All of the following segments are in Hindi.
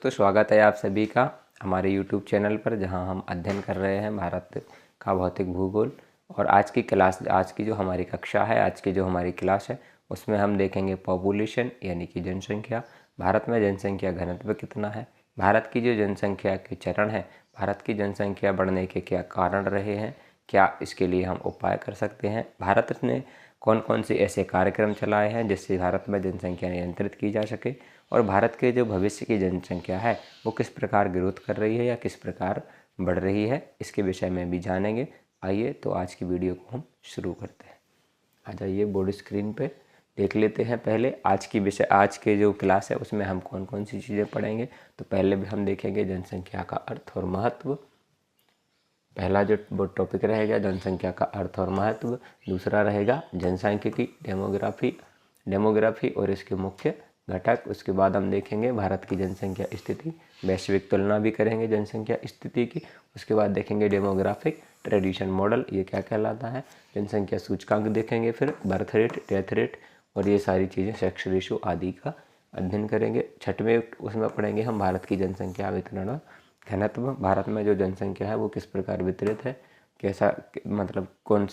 दोस्तों, स्वागत है आप सभी का हमारे YouTube चैनल पर, जहां हम अध्ययन कर रहे हैं भारत का भौतिक भूगोल। और आज की जो हमारी कक्षा है, आज की जो हमारी क्लास है, उसमें हम देखेंगे पॉपुलेशन यानी कि जनसंख्या। भारत में जनसंख्या घनत्व कितना है, भारत की जो जनसंख्या के चरण है, भारत की जनसंख्या बढ़ने के क्या कारण रहे हैं, क्या इसके लिए हम उपाय कर सकते हैं, भारत ने कौन कौन से ऐसे कार्यक्रम चलाए हैं जिससे भारत में जनसंख्या नियंत्रित की जा सके, और भारत के जो भविष्य की जनसंख्या है वो किस प्रकार ग्रोथ कर रही है या किस प्रकार बढ़ रही है, इसके विषय में भी जानेंगे। आइए तो आज की वीडियो को हम शुरू करते हैं। आ जाइए बोर्ड स्क्रीन पे देख लेते हैं। पहले आज के जो क्लास है उसमें हम कौन कौन सी चीज़ें पढ़ेंगे। तो पहले भी हम देखेंगे जनसंख्या का अर्थ और महत्व। पहला जो टॉपिक रहेगा जनसंख्या का अर्थ और महत्व। दूसरा रहेगा जनसांख्यिकी डेमोग्राफी और इसके मुख्य घटक। उसके बाद हम देखेंगे भारत की जनसंख्या स्थिति, वैश्विक तुलना भी करेंगे जनसंख्या स्थिति की। उसके बाद देखेंगे डेमोग्राफिक ट्रेडिशन मॉडल, ये क्या कहलाता है। जनसंख्या सूचकांक देखेंगे, फिर बर्थ रेट, डेथ रेट और ये सारी चीज़ें, सेक्स रेशो आदि का अध्ययन करेंगे। छठवें उसमें पढ़ेंगे हम भारत की जनसंख्या वितरण घनत्व। भारत में जो जनसंख्या है वो किस प्रकार वितरित है, कैसा मतलब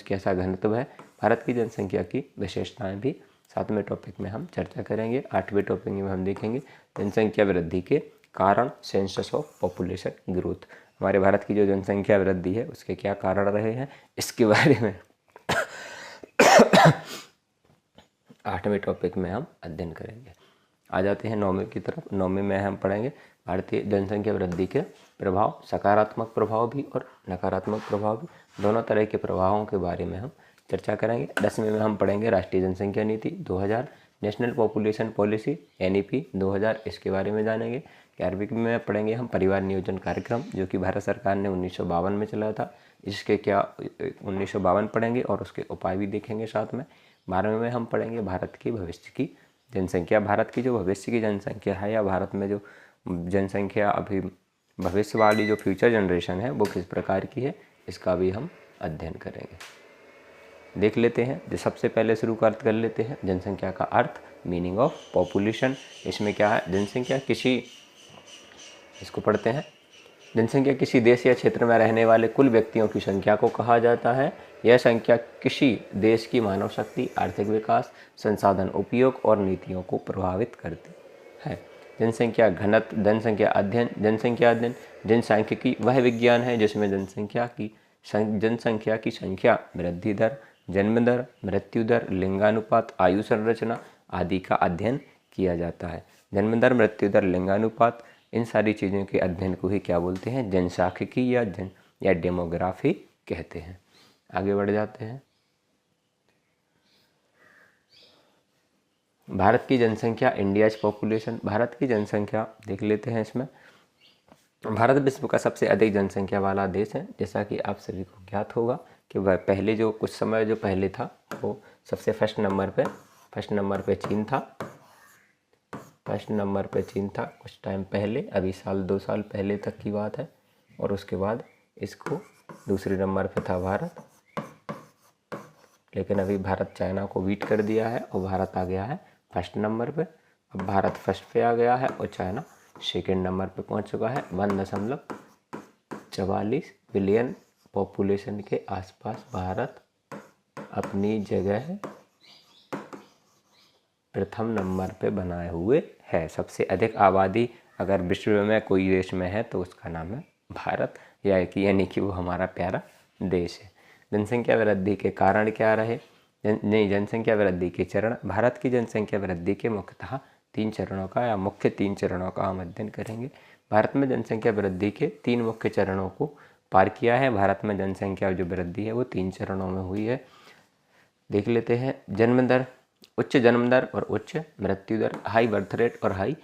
कैसा घनत्व है, भारत की जनसंख्या की विशेषताएं भी सातवें टॉपिक में हम चर्चा करेंगे। आठवें टॉपिक में हम देखेंगे जनसंख्या वृद्धि के कारण, सेंसस ऑफ पॉपुलेशन ग्रोथ। हमारे भारत की जो जनसंख्या वृद्धि है उसके क्या कारण रहे हैं, इसके बारे में आठवें टॉपिक में हम अध्ययन करेंगे। आ जाते हैं नौवीं की तरफ। नौवीं में हम पढ़ेंगे भारतीय जनसंख्या वृद्धि के प्रभाव, सकारात्मक प्रभाव भी और नकारात्मक प्रभाव भी, दोनों तरह के प्रभावों के बारे में हम चर्चा करेंगे। 10वें में हम पढ़ेंगे राष्ट्रीय जनसंख्या नीति 2000, नेशनल पॉपुलेशन पॉलिसी NEP 2000, इसके बारे में जानेंगे। 11वीं में पढ़ेंगे हम परिवार नियोजन कार्यक्रम, जो कि भारत सरकार ने 1952 में चलाया था। इसके क्या 1952 पढ़ेंगे और उसके उपाय भी देखेंगे साथ में। 12वें में हम पढ़ेंगे भारत की भविष्य की जनसंख्या। भारत की जो भविष्य की जनसंख्या है या भारत में जो जनसंख्या अभी भविष्य वाली जो फ्यूचर जनरेशन है वो किस प्रकार की है, इसका भी हम अध्ययन करेंगे। देख लेते हैं। जो सबसे पहले शुरू कर लेते हैं जनसंख्या का अर्थ, मीनिंग ऑफ पॉपुलेशन। इसमें क्या है, जनसंख्या इसको पढ़ते हैं। जनसंख्या किसी देश या क्षेत्र में रहने वाले कुल व्यक्तियों की संख्या को कहा जाता है। यह संख्या किसी देश की मानव शक्ति, आर्थिक विकास, संसाधन उपयोग और नीतियों को प्रभावित करती है। जनसंख्या घनत्व, जनसंख्या अध्ययन जनसांख्यिकी वह विज्ञान है जिसमें जनसंख्या की संख्या, वृद्धि दर, जन्म दर, मृत्यु दर, लिंगानुपात, आयु संरचना आदि का अध्ययन किया जाता है। जन्म दर, मृत्यु दर, लिंगानुपात, इन सारी चीज़ों के अध्ययन को ही क्या बोलते हैं, जनसांख्यिकी या डेमोग्राफी कहते हैं। आगे बढ़ जाते हैं। भारत की जनसंख्या, इंडियाज पॉपुलेशन। भारत की जनसंख्या देख लेते हैं। इसमें भारत विश्व का सबसे अधिक जनसंख्या वाला देश है। जैसा कि आप सभी को ज्ञात होगा कि वह पहले जो कुछ समय जो पहले था वो सबसे फर्स्ट नंबर पे चीन था। कुछ टाइम पहले, अभी 2 साल पहले तक की बात है। और उसके बाद इसको दूसरे नंबर पे था भारत, लेकिन अभी भारत चाइना को बीट कर दिया है और भारत आ गया है फर्स्ट नंबर पे। अब भारत फर्स्ट पे आ गया है और चाइना सेकेंड नंबर पे पहुंच चुका है। 1.44 बिलियन पॉपुलेशन के आसपास भारत अपनी जगह प्रथम नंबर पे बनाए हुए है। सबसे अधिक आबादी अगर विश्व में कोई देश में है तो उसका नाम है भारत, यानी कि वो हमारा प्यारा देश है। जनसंख्या वृद्धि के कारण क्या रहे, जनसंख्या वृद्धि के चरण। भारत की जनसंख्या वृद्धि के मुख्य 3 चरणों का हम अध्ययन करेंगे। भारत में जनसंख्या वृद्धि के 3 मुख्य चरणों को पार किया है। भारत में जनसंख्या जो वृद्धि है वो 3 चरणों में हुई है। देख लेते हैं। जन्म दर, उच्च जन्म दर और उच्च मृत्यु दर, हाई बर्थ रेट और हाई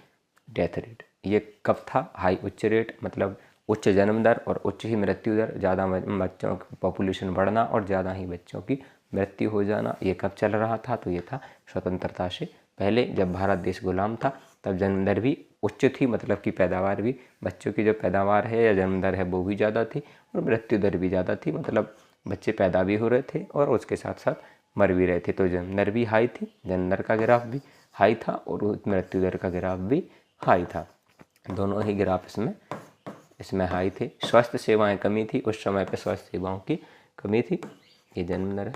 डेथ रेट। ये कब था, हाई उच्च रेट मतलब उच्च जन्म दर और उच्च ही मृत्यु दर, ज़्यादा बच्चों की पॉपुलेशन बढ़ना और ज़्यादा ही बच्चों की मृत्यु हो जाना, ये कब चल रहा था, तो ये था स्वतंत्रता से पहले। जब भारत देश गुलाम था तब जन्म दर भी उच्च थी, मतलब कि पैदावार भी, बच्चों की जो पैदावार है या जन्म दर है वो भी ज़्यादा थी और मृत्यु दर भी ज़्यादा थी, मतलब बच्चे पैदा भी हो रहे थे और उसके साथ साथ मर भी रहे थे। तो जन्म दर भी हाई थी, जन्म दर का ग्राफ भी हाई था और मृत्यु दर का ग्राफ भी हाई था। दोनों ही ग्राफ इसमें हाई थे। स्वास्थ्य सेवाएं कमी थी, उस समय पे स्वास्थ्य सेवाओं की कमी थी। ये जन्म दर है,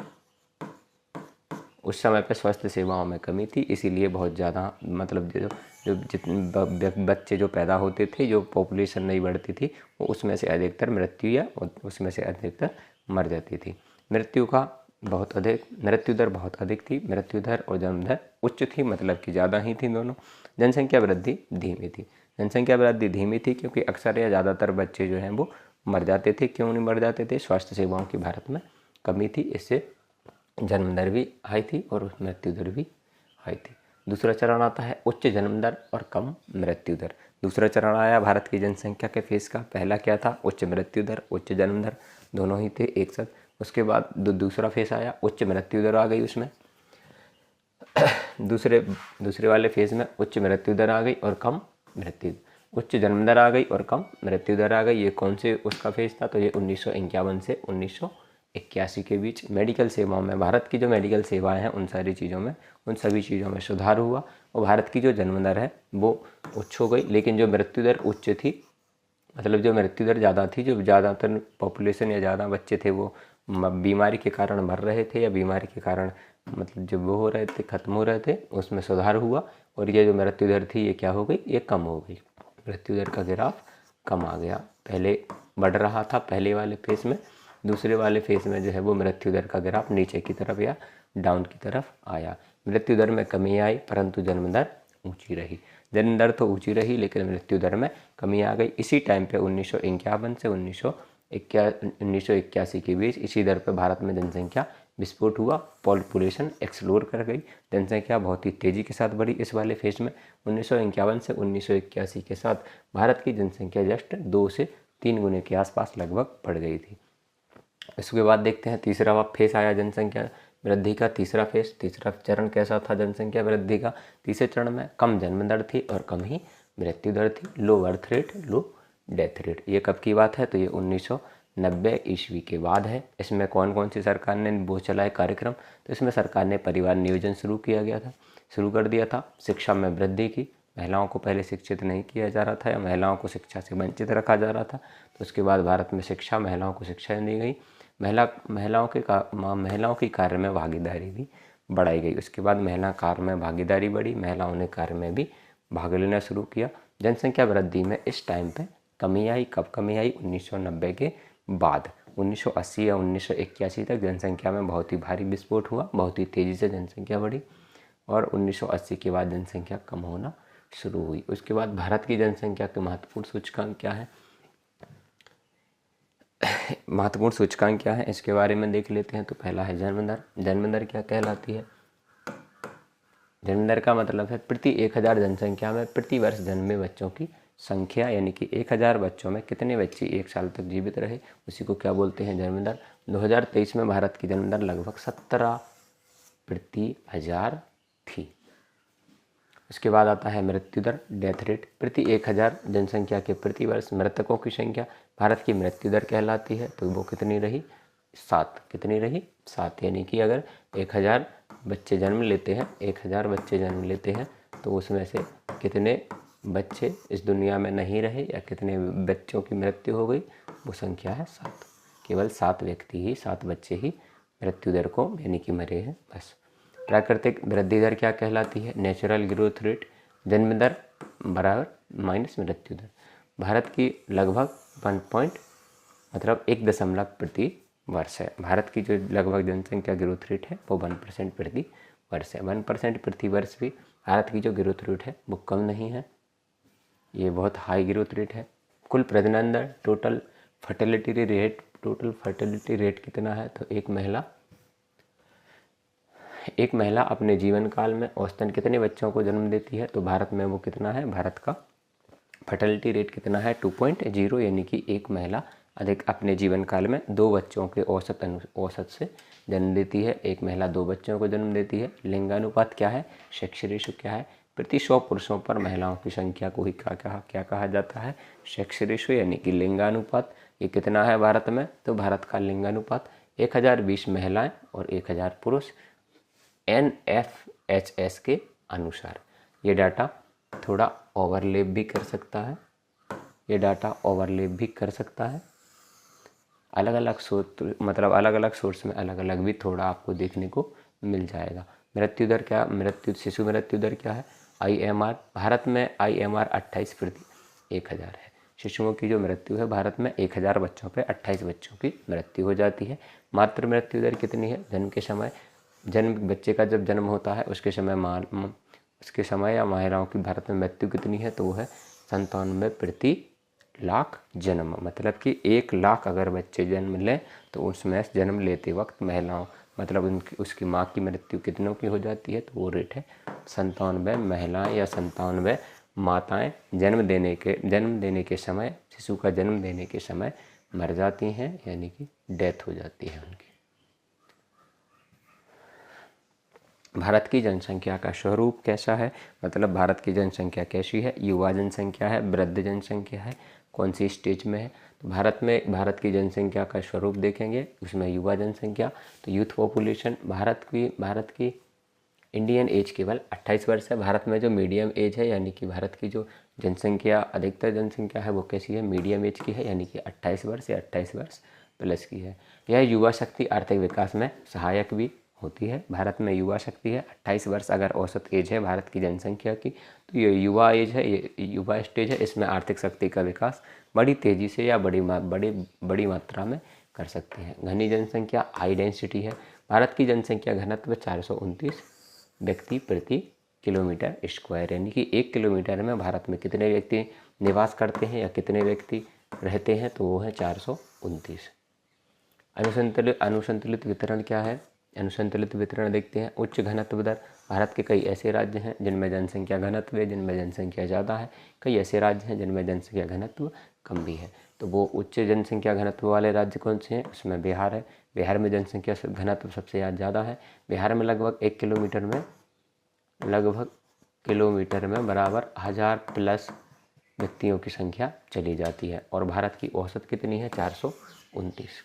उस समय पे स्वास्थ्य सेवाओं में कमी थी, इसीलिए बहुत ज़्यादा मतलब जो जितने बच्चे जो पैदा होते थे, जो पॉपुलेशन नहीं बढ़ती थी, वो उसमें से अधिकतर मृत्यु या उसमें से अधिकतर मर जाती थी। मृत्यु दर बहुत अधिक थी। मृत्यु दर और जन्म दर उच्च थी, मतलब कि ज़्यादा ही थी दोनों। जनसंख्या वृद्धि धीमी थी। जनसंख्या वृद्धि धीमी थी क्योंकि अक्सर या ज़्यादातर बच्चे जो हैं वो मर जाते थे। क्यों नहीं मर जाते थे? स्वास्थ्य सेवाओं की भारत में कमी थी, इससे जन्म दर भी हाई थी और मृत्यु दर भी हाई थी। दूसरा चरण आता है उच्च जन्म दर और कम मृत्यु दर। दूसरा चरण आया भारत की जनसंख्या के फेस का। पहला क्या था? उच्च मृत्यु दर, उच्च जन्म दर, दोनों ही थे एक साथ। उसके बाद दूसरा फेस आया, उच्च मृत्यु दर आ गई उसमें। दूसरे वाले फेज में उच्च मृत्यु दर आ गई और कम मृत्यु, उच्च जन्म दर आ गई और कम मृत्यु दर आ गई। ये कौन से उसका फेज था? तो ये 1951 से 1981 के बीच। मेडिकल सेवाओं में, भारत की जो मेडिकल सेवाएं हैं उन सभी चीज़ों में सुधार हुआ और भारत की जो जन्म दर है वो उच्च हो गई, लेकिन जो मृत्यु दर उच्च थी, मतलब जो मृत्यु दर ज़्यादा थी, जो ज़्यादातर पॉपुलेशन या ज़्यादा बच्चे थे वो बीमारी के कारण मर रहे थे या बीमारी के कारण मतलब जब वो हो रहे थे, ख़त्म हो रहे थे, उसमें सुधार हुआ। और ये जो मृत्यु दर थी ये क्या हो गई? ये कम हो गई। मृत्यु दर का ग्राफ कम आ गया। पहले बढ़ रहा था पहले वाले फेज में, दूसरे वाले फेज में जो है वो मृत्यु दर का ग्राफ नीचे की तरफ या डाउन की तरफ आया। मृत्यु दर में कमी आई परंतु जन्म दर ऊँची रही। जन्म दर तो ऊँची रही लेकिन मृत्यु दर में कमी आ गई। इसी टाइम पे 1951 से 1981 के बीच इसी दर पे भारत में जनसंख्या विस्फोट हुआ, पॉपुलेशन एक्सप्लोर कर गई, जनसंख्या बहुत ही तेज़ी के साथ बढ़ी। इस वाले फेज में 1951 से 1981 के साथ भारत की जनसंख्या जस्ट 2 से 3 गुने के आसपास लगभग बढ़ गई थी। इसके बाद देखते हैं तीसरा फेज आया जनसंख्या वृद्धि का। तीसरा चरण कैसा था जनसंख्या वृद्धि का? तीसरे चरण में कम जन्म दर थी और कम ही मृत्यु दर थी। लो बर्थ रेट, लो डेथ रेट। ये कब की बात है? तो ये 1990 ईस्वी के बाद है। इसमें कौन कौन सी सरकार ने वो चलाए कार्यक्रम? तो इसमें सरकार ने परिवार नियोजन शुरू कर दिया था। शिक्षा में वृद्धि की, महिलाओं को पहले शिक्षित नहीं किया जा रहा था या महिलाओं को शिक्षा से वंचित रखा जा रहा था, तो उसके बाद भारत में महिलाओं को शिक्षा दी गई। महिलाओं की कार्य में भागीदारी भी बढ़ाई गई। उसके बाद महिला कार्य में भागीदारी बढ़ी, महिलाओं ने कार्य में भी भाग लेना शुरू किया। जनसंख्या वृद्धि में इस टाइम पे कमी आई। कब कमी आई? 1990 के बाद। 1980 या 1981 तक जनसंख्या में बहुत ही भारी विस्फोट हुआ, बहुत ही तेज़ी से जनसंख्या बढ़ी और 1980 के बाद जनसंख्या कम होना शुरू हुई। उसके बाद भारत की जनसंख्या के महत्वपूर्ण सूचकांक क्या है? महत्वपूर्ण सूचकांक क्या है इसके बारे में देख लेते हैं। तो पहला है जन्म दर। जन्म दर क्या कहलाती है? जन्म दर का मतलब है प्रति 1000 जनसंख्या में प्रति वर्ष जन्मे बच्चों की संख्या, यानी कि 1000 बच्चों में कितने बच्चे 1 साल तक जीवित रहे, उसी को क्या बोलते हैं? जन्म दर। 2023 में भारत की जन्म दर लगभग 17 प्रति 1000 थी। उसके बाद आता है मृत्यु दर, डेथ रेट। प्रति 1000 जनसंख्या के प्रति वर्ष मृतकों की संख्या भारत की मृत्यु दर कहलाती है। तो वो कितनी रही? 7। कितनी रही? 7। यानी कि अगर 1000 बच्चे जन्म लेते हैं, 1000 बच्चे जन्म लेते हैं तो उसमें से कितने बच्चे इस दुनिया में नहीं रहे या कितने बच्चों की मृत्यु हो गई, वो संख्या है 7। केवल 7 व्यक्ति ही, 7 बच्चे ही मृत्यु दर को यानी कि मरे हैं बस। प्राकृतिक वृद्धि दर क्या कहलाती है? Natural growth rate. जन्म दर बराबर माइनस मृत्यु दर। भारत की लगभग 1 दशमलव प्रति वर्ष है। भारत की जो लगभग जनसंख्या ग्रोथ रेट है वो 1% प्रति वर्ष है। 1% प्रति वर्ष भी भारत की जो ग्रोथ रेट है वो कम नहीं है, ये बहुत हाई ग्रोथ रेट है। कुल प्रजनन दर, टोटल फर्टिलिटी रेट कितना है? तो एक महिला अपने जीवन काल में औसतन कितने बच्चों को जन्म देती है? तो भारत में वो कितना है? भारत का फर्टिलिटी रेट कितना है? 2.0, यानी कि एक महिला अधिक अपने जीवन काल में 2 बच्चों के औसत से जन्म देती है। एक महिला 2 बच्चों को जन्म देती है। लिंगानुपात क्या है? सेक्स रेशियो क्या है? प्रति 100 पुरुषों पर महिलाओं की संख्या को ही क्या कहा जाता है? सेक्स रेशियो, यानी कि लिंगानुपात। ये कितना है भारत में? तो भारत का लिंगानुपात 1020 महिलाएं और 1000 पुरुष NFHS के अनुसार। ये डाटा थोड़ा ओवरलैप भी कर सकता है, ये डाटा ओवरलैप भी कर सकता है। अलग अलग सोर्स मतलब अलग अलग सोर्स में अलग अलग भी थोड़ा आपको देखने को मिल जाएगा। मृत्यु दर क्या, शिशु मृत्यु दर क्या है? IMR भारत में IMR 28/1000 है। शिशुओं की जो मृत्यु है भारत में 1000 बच्चों पे 28 बच्चों की मृत्यु हो जाती है। मातृ मृत्यु दर कितनी है? जन्म के समय, बच्चे का जब जन्म होता है उसके समय या महिलाओं की भारत में मृत्यु कितनी है? तो वो है 97/1,00,000 जन्म। मतलब कि 1,00,000 अगर बच्चे जन्म लें तो उसमें जन्म लेते वक्त महिलाओं मतलब उसकी माँ की मृत्यु कितनों की हो जाती है? तो वो रेट है 97 महिलाएं या 97 माताएं जन्म देने के समय, शिशु का जन्म देने के समय मर जाती हैं, यानी कि डेथ हो जाती है उनकी। भारत की जनसंख्या का स्वरूप कैसा है? मतलब भारत की जनसंख्या कैसी है? युवा जनसंख्या है, वृद्ध जनसंख्या है, कौन सी स्टेज में है? तो भारत की जनसंख्या का स्वरूप देखेंगे, उसमें युवा जनसंख्या, तो यूथ पॉपुलेशन भारत की इंडियन एज केवल 28 वर्ष है। भारत में जो मीडियम एज है, यानी कि भारत की जो जनसंख्या अधिकतर जनसंख्या है वो कैसी है? मीडियम एज की है, यानी कि 28 वर्ष या 28 वर्ष प्लस की है। यह युवा शक्ति आर्थिक विकास में सहायक भी होती है। भारत में युवा शक्ति है 28 वर्ष अगर औसत एज है भारत की जनसंख्या की, तो ये युवा एज है, ये युवा स्टेज है। इसमें आर्थिक शक्ति का विकास बड़ी तेज़ी से या बड़ी मात्रा में कर सकते हैं। घनी जनसंख्या हाई डेंसिटी है। भारत की जनसंख्या घनत्व 429 व्यक्ति प्रति किलोमीटर स्क्वायर, यानी कि 1 किलोमीटर में भारत में कितने व्यक्ति निवास करते हैं या कितने व्यक्ति रहते हैं? तो वो है 429। अनुसंतुलित वितरण क्या है? अनुसंतुलित वितरण देखते हैं। उच्च घनत्व दर, भारत के कई ऐसे राज्य हैं जिनमें जनसंख्या घनत्व है, जिनमें जनसंख्या ज़्यादा है, कई ऐसे राज्य हैं जिनमें जनसंख्या घनत्व कम भी है। तो वो उच्च जनसंख्या घनत्व वाले राज्य कौन से हैं? उसमें बिहार है। बिहार में जनसंख्या घनत्व सबसे ज़्यादा है। बिहार में लगभग 1 किलोमीटर में बराबर 1000+ व्यक्तियों की संख्या चली जाती है, और भारत की औसत कितनी है? 429।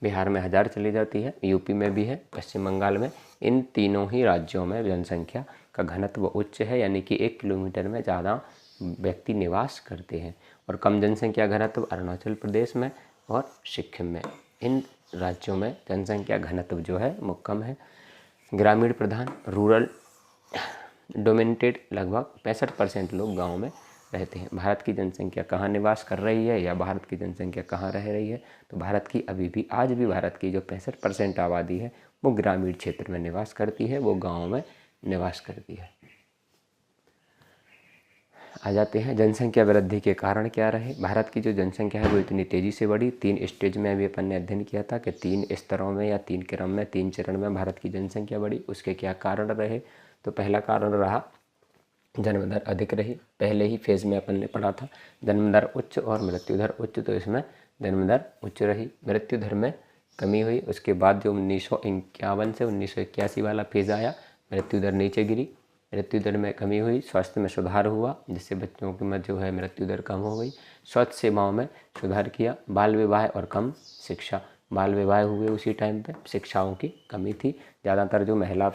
बिहार में 1000 चली जाती है, यूपी में भी है, पश्चिम बंगाल में। इन तीनों ही राज्यों में जनसंख्या का घनत्व उच्च है, यानी कि 1 किलोमीटर में ज़्यादा व्यक्ति निवास करते हैं। और कम जनसंख्या घनत्व अरुणाचल प्रदेश में और सिक्किम में। इन राज्यों में जनसंख्या घनत्व जो है वो कम है। ग्रामीण प्रधान, रूरल डोमिनेटेड, लगभग 65% लोग गाँव में रहते हैं। भारत की जनसंख्या कहाँ निवास कर रही है या भारत की जनसंख्या कहाँ रह रही है? तो भारत की आज भी भारत की जो 65% आबादी है वो ग्रामीण क्षेत्र में निवास करती है, वो गाँव में निवास करती है। आ जाते हैं जनसंख्या वृद्धि के कारण क्या रहे। भारत की जो जनसंख्या है वो इतनी तेज़ी से बढ़ी। 3 स्टेज में अभी अपन ने अध्ययन किया था कि 3 स्तरों में या 3 क्रम में, 3 चरण में भारत की जनसंख्या बढ़ी। उसके क्या कारण रहे? तो पहला कारण रहा जन्म दर अधिक रही। पहले ही फेज़ में अपन ने पढ़ा था जन्म दर उच्च और मृत्यु दर उच्च, तो इसमें जन्म दर उच्च रही, मृत्यु दर में कमी हुई। उसके बाद जो 1951 से 1981 वाला फेज़ आया, मृत्यु दर नीचे गिरी, मृत्यु दर में कमी हुई, स्वास्थ्य में सुधार हुआ, जिससे बच्चों की जो है मृत्यु दर कम हो गई। स्वास्थ्य सेवाओं में सुधार किया, बाल विवाह और कम शिक्षा, बाल विवाह हुए उसी टाइम पे, शिक्षाओं की कमी थी। ज़्यादातर जो महिला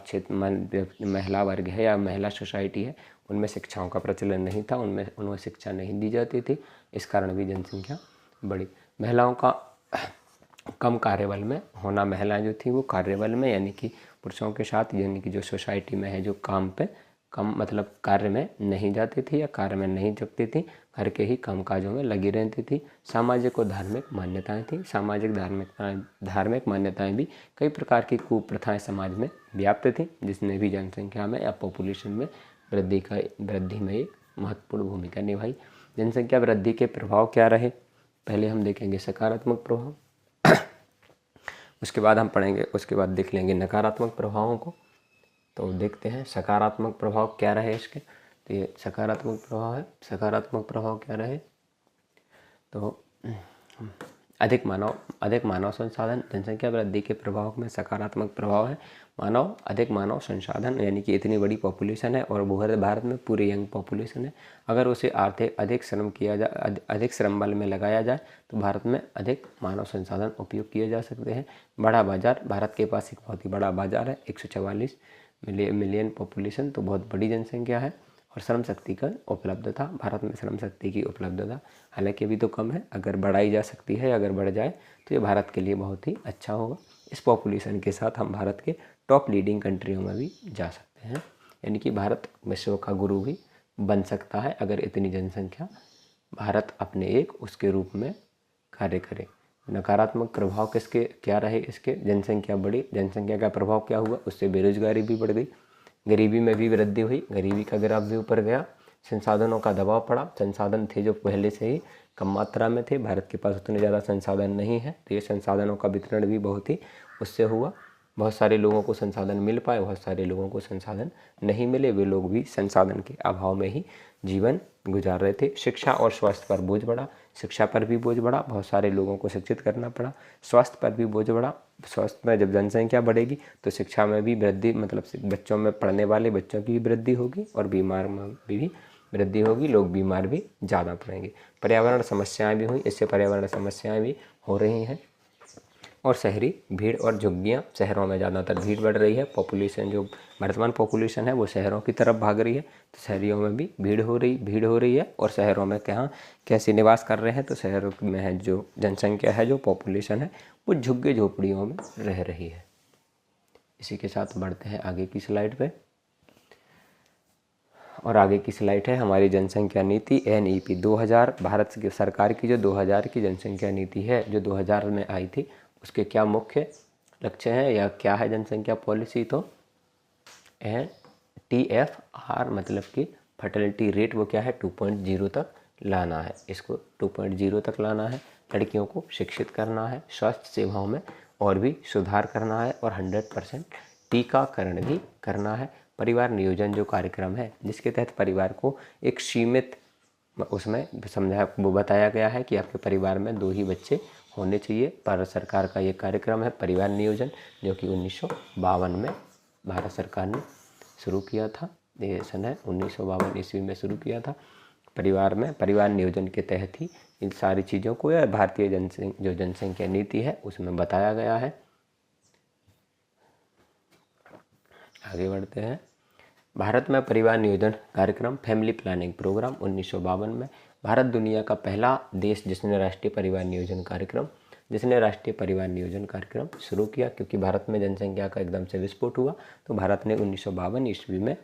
वर्ग है या महिला सोसाइटी है उनमें शिक्षाओं का प्रचलन नहीं था, उनमें शिक्षा नहीं दी जाती थी, इस कारण भी जनसंख्या बढ़ी। महिलाओं का कम कार्यबल में होना, महिलाएं जो थी वो कार्यबल में यानी कि पुरुषों के साथ, यानी कि जो सोसाइटी में है जो काम पे कम मतलब कार्य में नहीं जाती थी या कार्य में नहीं जगती थी, घर के ही कामकाजों में लगी रहती थी। सामाजिक और धार्मिक मान्यताएं थी। सामाजिक धार्मिक मान्यताएं भी, कई प्रकार की कुप्रथाएं समाज में व्याप्त थी, जिसने भी जनसंख्या में या पॉपुलेशन में वृद्धि में एक महत्वपूर्ण भूमिका निभाई। जनसंख्या वृद्धि के प्रभाव क्या रहे? पहले हम देखेंगे सकारात्मक प्रभाव, उसके बाद हम पढ़ेंगे, उसके बाद देख लेंगे नकारात्मक प्रभावों को। तो देखते हैं सकारात्मक प्रभाव क्या रहे इसके। तो ये सकारात्मक प्रभाव है। सकारात्मक प्रभाव क्या रहे? तो अधिक मानव संसाधन, जनसंख्या वृद्धि के प्रभाव में सकारात्मक प्रभाव है अधिक मानव संसाधन, यानी कि इतनी बड़ी पॉपुलेशन है और भारत में पूरी यंग पॉपुलेशन है। अगर उसे अधिक श्रम बल में लगाया जाए तो भारत में अधिक मानव संसाधन उपयोग किए जा सकते हैं। बड़ा बाजार, भारत के पास एक बहुत ही बड़ा बाजार है, 144 मिलियन पॉपुलेशन, तो बहुत बड़ी जनसंख्या है। और श्रम शक्ति का उपलब्धता, भारत में श्रम शक्ति की उपलब्धता हालांकि अभी तो कम है, अगर बढ़ाई जा सकती है, अगर बढ़ जाए तो ये भारत के लिए बहुत ही अच्छा होगा। इस पॉपुलेशन के साथ हम भारत के टॉप लीडिंग कंट्रियों में भी जा सकते हैं, यानी कि भारत विश्व का गुरु भी बन सकता है अगर इतनी जनसंख्या भारत अपने एक उसके रूप में कार्य करे। नकारात्मक प्रभाव किसके क्या रहे इसके? जनसंख्या बढ़ी, जनसंख्या का प्रभाव क्या हुआ? उससे बेरोजगारी भी बढ़ गई, गरीबी में भी वृद्धि हुई, गरीबी का ग्राफ भी ऊपर गया, संसाधनों का दबाव पड़ा, संसाधन थे जो पहले से ही कम मात्रा में थे, भारत के पास उतने ज़्यादा संसाधन नहीं है, तो ये संसाधनों का वितरण भी बहुत ही उससे हुआ। बहुत सारे लोगों को संसाधन मिल पाए, बहुत सारे लोगों को संसाधन नहीं मिले, वे लोग भी संसाधन के अभाव में ही जीवन गुजार रहे थे। शिक्षा और स्वास्थ्य पर बोझ बढ़ा, शिक्षा पर भी बोझ बढ़ा, बहुत सारे लोगों को शिक्षित करना पड़ा, स्वास्थ्य पर भी बोझ बढ़ा। स्वास्थ्य में जब जनसंख्या बढ़ेगी तो शिक्षा में भी वृद्धि, मतलब बच्चों में पढ़ने वाले बच्चों की भी वृद्धि होगी और बीमार में भी वृद्धि होगी, लोग बीमार भी ज़्यादा पड़ेंगे। पर्यावरण समस्याएं भी हुई, इससे पर्यावरण समस्याएं भी हो रही हैं। और शहरी भीड़ और झुग्गियाँ, शहरों में ज़्यादातर भीड़ बढ़ रही है, पॉपुलेशन जो वर्तमान पॉपुलेशन है वो शहरों की तरफ भाग रही है, तो शहरों में भी भीड़ हो रही है। और शहरों में कहाँ कैसे निवास कर रहे हैं? तो शहरों में है जो जनसंख्या है, जो पॉपुलेशन है, वो झुग्गी झोपड़ियों में रह रही है। इसी के साथ बढ़ते हैं आगे की स्लाइड पे, और आगे की स्लाइड है हमारी जनसंख्या नीति NEP 2000। भारत की सरकार की जो 2000 की जनसंख्या नीति है, जो 2000 में आई थी, उसके क्या मुख्य लक्ष्य हैं या क्या है जनसंख्या पॉलिसी? तो TFR मतलब कि फर्टिलिटी रेट, वो क्या है? 2.0 तक लाना है, इसको 2.0 तक लाना है। लड़कियों को शिक्षित करना है, स्वास्थ्य सेवाओं में और भी सुधार करना है, और 100% टीकाकरण भी करना है। परिवार नियोजन जो कार्यक्रम है, जिसके तहत परिवार को एक सीमित उसमें वो बताया गया है कि आपके परिवार में 2 ही बच्चे होने चाहिए। भारत सरकार का ये कार्यक्रम है परिवार नियोजन, जो कि 1952 में भारत सरकार ने शुरू किया था। ये सन है 1952 ईस्वी में शुरू किया था। परिवार में परिवार नियोजन के तहत ही इन सारी चीज़ों को या भारतीय जो जनसंख्या नीति है उसमें बताया गया है। आगे बढ़ते हैं। भारत में परिवार नियोजन कार्यक्रम, फैमिली प्लानिंग प्रोग्राम 1952 में। भारत दुनिया का पहला देश जिसने राष्ट्रीय परिवार नियोजन कार्यक्रम शुरू किया, क्योंकि भारत में जनसंख्या का एकदम से विस्फोट हुआ, तो भारत ने 1952 ईस्वी में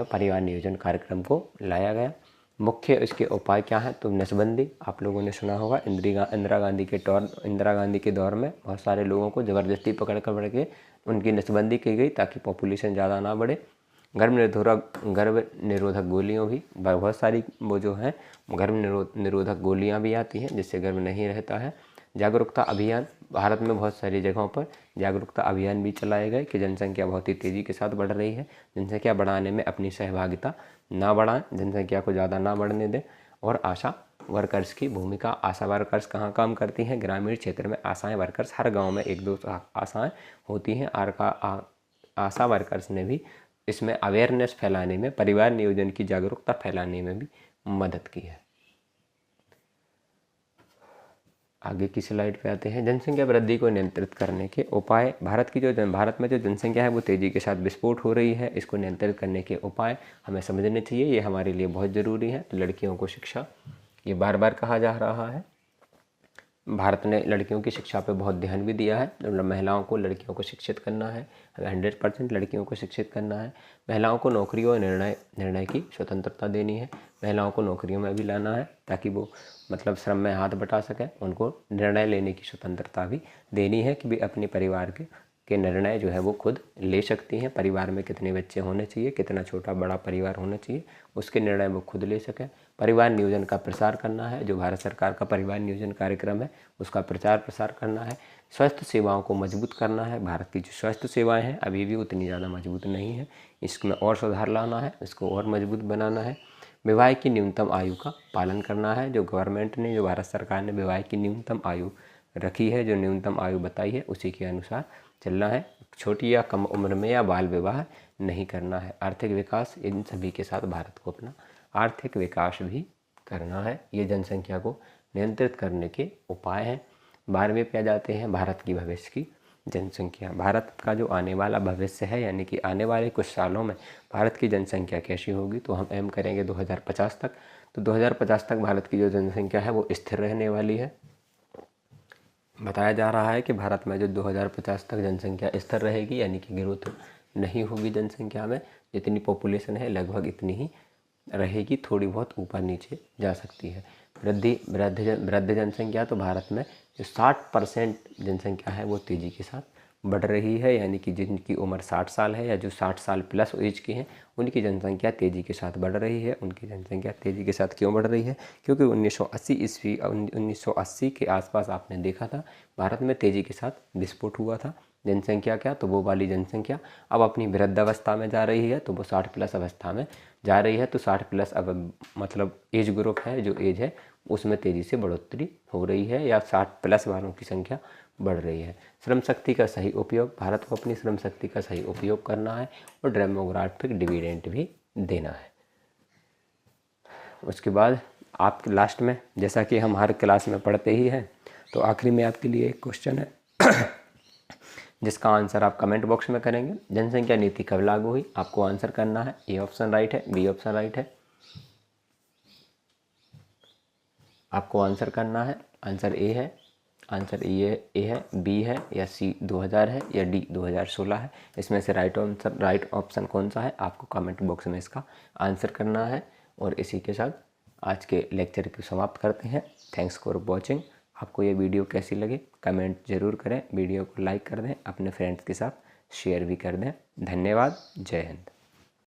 परिवार नियोजन कार्यक्रम को लाया गया। मुख्य इसके उपाय क्या हैं? तो नसबंदी, आप लोगों ने सुना होगा, इंदिरा गांधी के दौर में बहुत सारे लोगों को ज़बरदस्ती पकड़ के उनकी नसबंदी की गई ताकि पॉपुलेशन ज़्यादा ना बढ़े। गर्भ निरोधक गोलियों भी बहुत सारी वो जो हैं गर्भ निरोधक गोलियां भी आती हैं जिससे गर्भ नहीं रहता है। जागरूकता अभियान, भारत में बहुत सारी जगहों पर जागरूकता अभियान भी चलाए गए कि जनसंख्या बहुत ही तेज़ी के साथ बढ़ रही है, जनसंख्या बढ़ाने में अपनी सहभागिता ना बढ़ाएं, जनसंख्या को ज़्यादा ना बढ़ने दें। और आशा वर्कर्स की भूमिका, आशा वर्कर्स कहाँ काम करती हैं? ग्रामीण क्षेत्र में आशाएं वर्कर्स, हर गांव में 1-2 आशाएं होती हैं। आशा वर्कर्स ने भी इसमें अवेयरनेस फैलाने में, परिवार नियोजन की जागरूकता फैलाने में भी मदद की है। आगे की स्लाइड पे आते हैं। जनसंख्या वृद्धि को नियंत्रित करने के उपाय। भारत में जो जनसंख्या है वो तेज़ी के साथ विस्फोट हो रही है, इसको नियंत्रित करने के उपाय हमें समझने चाहिए, ये हमारे लिए बहुत ज़रूरी है। तो लड़कियों को शिक्षा, ये बार बार कहा जा रहा है, भारत ने लड़कियों की शिक्षा पे बहुत ध्यान भी दिया है। मतलब महिलाओं को, लड़कियों को शिक्षित करना है, 100% लड़कियों को शिक्षित करना है। महिलाओं को नौकरियों और निर्णय की स्वतंत्रता देनी है, महिलाओं को नौकरियों में भी लाना है ताकि वो मतलब श्रम में हाथ बटा सकें। उनको निर्णय लेने की स्वतंत्रता भी देनी है कि वे अपने परिवार के निर्णय जो है वो खुद ले सकती हैं। परिवार में कितने बच्चे होने चाहिए, कितना छोटा बड़ा परिवार होना चाहिए, उसके निर्णय वो खुद ले सकें। परिवार नियोजन का प्रसार करना है, जो भारत सरकार का परिवार नियोजन कार्यक्रम है उसका प्रचार प्रसार करना है। स्वास्थ्य सेवाओं को मजबूत करना है, भारत की जो स्वास्थ्य सेवाएं हैं अभी भी उतनी ज़्यादा मजबूत नहीं है, इसमें और सुधार लाना है, इसको और मजबूत बनाना है। विवाह की न्यूनतम आयु का पालन करना है, जो गवर्नमेंट ने, जो भारत सरकार ने विवाह की न्यूनतम आयु रखी है, जो न्यूनतम आयु बताई है उसी के अनुसार चलना है। छोटी या कम उम्र में या बाल विवाह नहीं करना है। आर्थिक विकास, इन सभी के साथ भारत को अपना आर्थिक विकास भी करना है। ये जनसंख्या को नियंत्रित करने के उपाय हैं। 12वें पे आ जाते हैं, भारत की भविष्य की जनसंख्या। भारत का जो आने वाला भविष्य है, यानी कि आने वाले कुछ सालों में भारत की जनसंख्या कैसी होगी, तो हम एम करेंगे 2050 तक। तो 2050 तक भारत की जो जनसंख्या है वो स्थिर रहने वाली है। बताया जा रहा है कि भारत में जो 2050 तक जनसंख्या स्थिर रहेगी, यानी कि ग्रोथ नहीं होगी जनसंख्या में। जितनी पॉपुलेशन है लगभग इतनी ही रहेगी, थोड़ी बहुत ऊपर नीचे जा सकती है। वृद्ध जनसंख्या, तो भारत में जो 60% जनसंख्या है वो तेज़ी के साथ बढ़ रही है, यानी कि जिनकी उम्र 60 साल है या जो 60 साल प्लस एज के हैं उनकी जनसंख्या तेज़ी के साथ बढ़ रही है। उनकी जनसंख्या तेज़ी के साथ क्यों बढ़ रही है? क्योंकि 1980 के आसपास आपने देखा था भारत में तेज़ी के साथ विस्फोट हुआ था। जनसंख्या क्या, तो वो वाली जनसंख्या अब अपनी वृद्धावस्था में जा रही है, तो वो 60 प्लस अवस्था में जा रही है। तो 60 प्लस अब मतलब एज ग्रुप है, जो एज है उसमें तेज़ी से बढ़ोतरी हो रही है, या 60 प्लस वालों की संख्या बढ़ रही है। श्रम शक्ति का सही उपयोग, भारत को अपनी श्रम शक्ति का सही उपयोग करना है और डेमोग्राफिक डिविडेंड भी देना है। उसके बाद आप लास्ट में, जैसा कि हम हर क्लास में पढ़ते ही हैं, तो आखिरी में आपके लिए एक क्वेश्चन है जिसका आंसर आप कमेंट बॉक्स में करेंगे। जनसंख्या नीति कब लागू हुई? आपको आंसर करना है। ए ऑप्शन राइट है, बी ऑप्शन राइट है। आपको आंसर करना है। आंसर ए है, आंसर ए है, बी है, या सी 2000 है, या डी 2016 है। इसमें से राइट ऑप्शन कौन सा है आपको कमेंट बॉक्स में इसका आंसर करना है। और इसी के साथ आज के लेक्चर को समाप्त करते हैं। Thanks for watching. आपको ये वीडियो कैसी लगी कमेंट ज़रूर करें, वीडियो को लाइक कर दें, अपने फ्रेंड्स के साथ शेयर भी कर दें। धन्यवाद। जय हिंद।